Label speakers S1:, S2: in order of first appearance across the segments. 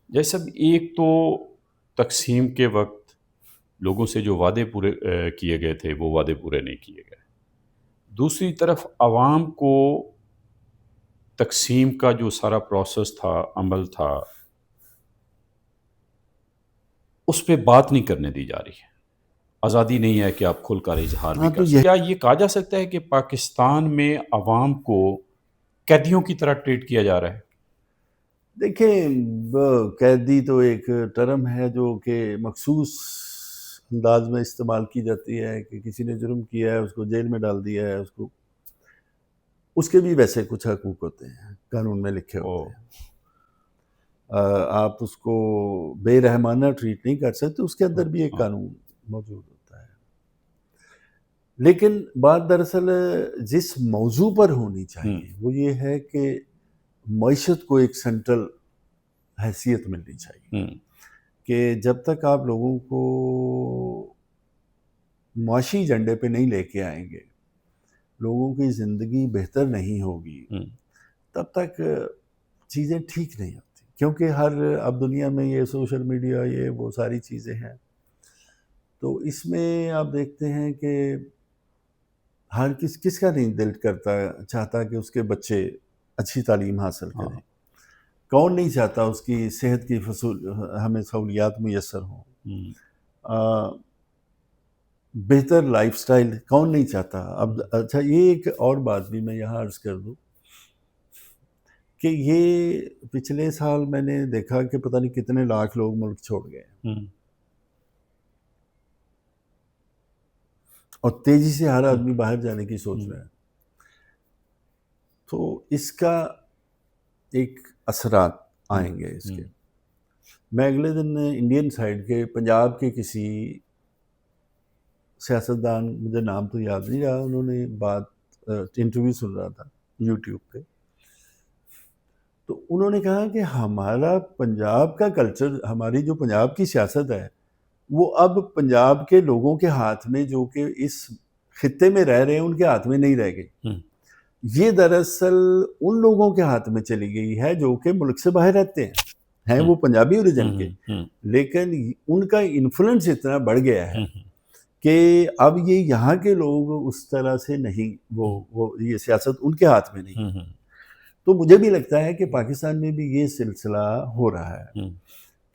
S1: جیسے اب ایک تو تقسیم کے وقت لوگوں سے جو وعدے پورے کیے گئے تھے وہ وعدے پورے نہیں کیے گئے. دوسری طرف عوام کو تقسیم کا جو سارا پروسیس تھا، عمل تھا، اس پہ بات نہیں کرنے دی جا رہی ہے. آزادی نہیں ہے کہ آپ کھل کر اظہار بھی
S2: ہاں
S1: کر
S2: تو
S1: سکتے. کیا یہ کہا جا سکتا ہے کہ پاکستان میں عوام کو قیدیوں کی طرح ٹریٹ کیا جا رہا ہے؟
S2: دیکھیں، قیدی تو ایک ٹرم ہے جو کہ مخصوص انداز میں استعمال کی جاتی ہے کہ کسی نے جرم کیا ہے، اس کو جیل میں ڈال دیا ہے، اس کے بھی ویسے کچھ حقوق ہوتے ہیں، قانون میں لکھے ہوتے ہیں. آپ اس کو بے رحمانہ ٹریٹ نہیں کر سکتے، اس کے اندر بھی ایک قانون موجود ہوتا ہے. لیکن بات دراصل جس موضوع پر ہونی چاہیے وہ یہ ہے کہ معیشت کو ایک سینٹرل حیثیت ملنی چاہیے کہ جب تک آپ لوگوں کو معاشی ایجنڈے پہ نہیں لے کے آئیں گے، لوگوں کی زندگی بہتر نہیں ہوگی، تب تک چیزیں ٹھیک نہیں ہوتی. کیونکہ اب دنیا میں یہ سوشل میڈیا، یہ وہ ساری چیزیں ہیں، تو اس میں آپ دیکھتے ہیں کہ ہر کس کا نہیں دل چاہتا کہ اس کے بچے اچھی تعلیم حاصل کریں. کون نہیں چاہتا اس کی صحت کی ہمیں سہولیات میسر ہوں، بہتر لائف سٹائل کون نہیں چاہتا. اب اچھا، یہ ایک اور بات بھی میں یہاں عرض کر دوں کہ یہ پچھلے سال میں نے دیکھا کہ پتہ نہیں کتنے لاکھ لوگ ملک چھوڑ گئے اور تیزی سے ہر آدمی باہر جانے کی سوچ رہا ہے. تو اس کا ایک اثرات آئیں گے اس کے. میں اگلے دن انڈین سائیڈ کے پنجاب کے کسی سیاستدان، مجھے نام تو یاد نہیں رہا، انہوں نے انٹرویو سن رہا تھا یوٹیوب پہ، تو انہوں نے کہا کہ ہمارا پنجاب کا کلچر، ہماری جو پنجاب کی سیاست ہے، وہ اب پنجاب کے لوگوں کے ہاتھ میں، جو کہ اس خطے میں رہ رہے ہیں، ان کے ہاتھ میں نہیں رہ گئی. یہ دراصل ان لوگوں کے ہاتھ میں چلی گئی ہے جو کہ ملک سے باہر رہتے ہیں وہ پنجابی اوریجن کے، لیکن ان کا انفلوئنس اتنا بڑھ گیا ہے کہ اب یہ یہاں کے لوگ اس طرح سے نہیں، وہ یہ سیاست ان کے ہاتھ میں نہیں. تو مجھے بھی لگتا ہے کہ پاکستان میں بھی یہ سلسلہ ہو رہا ہے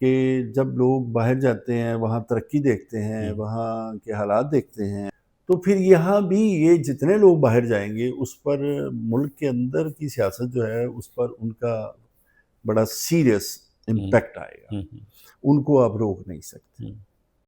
S2: کہ جب لوگ باہر جاتے ہیں، وہاں ترقی دیکھتے ہیں، وہاں کے حالات دیکھتے ہیں، تو پھر یہاں بھی یہ جتنے لوگ باہر جائیں گے اس پر ملک کے اندر کی سیاست جو ہے اس پر ان کا بڑا سیریس امپیکٹ آئے گا. ان کو آپ روک نہیں سکتے.